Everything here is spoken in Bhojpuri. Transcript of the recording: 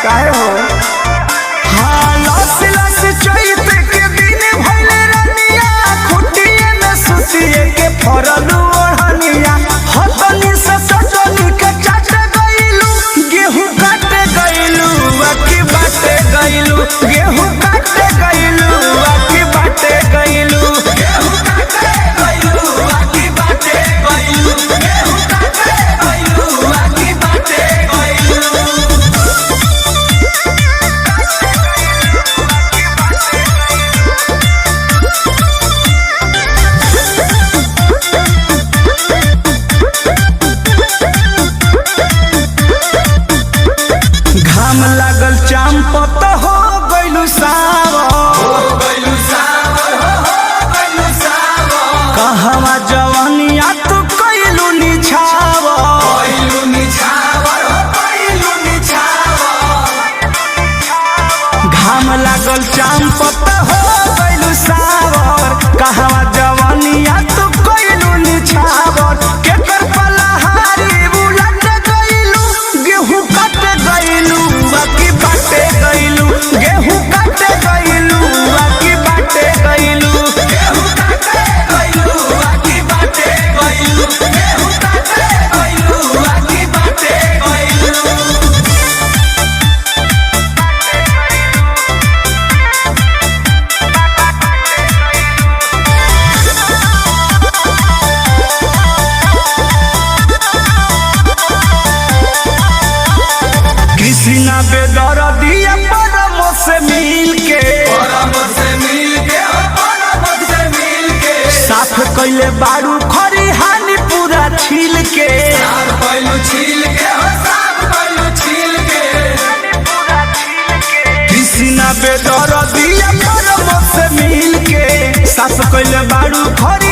काहे हो हाँ लस लस चैत के दिन भइले रनिया खुटिए में सुतिए के फरलू ओढ़निया हतनी से सजनी के चाट गइलू गेहूं काटे गइलू बाकी बाटे गइलू गेहूं काटे गइलू बाकी बाटे गइलू गेहूं काटे गइलू बाकी बाटे गइलू गेहूं काटे गइलू बाकी बाटे गइलू घाम लागल चांपत हो गइलू सावर कहवा जवानिया तू कइलू निछावर घाम लागल चांपत हो गइलू सावर कहवा जवानिया तू कइलू निछावर केकर पलहारी बुलट गइलू गेहूं काट गइलू बाकी बाटे गइलू गेहूं काटे गइलू बाकी बाटे गइलू गेहूं काटे गइलू बाकी बाटे गइलू गेहूं काटे गइलू बाकी बाटे गइलू कृष्णा बेदर्दिया परमो से मिल के साफ कइले बारू खरिहानी पूरा छील के कृष्णा बेदर्दिया परमो से मिल के साफ कइले बारू खरी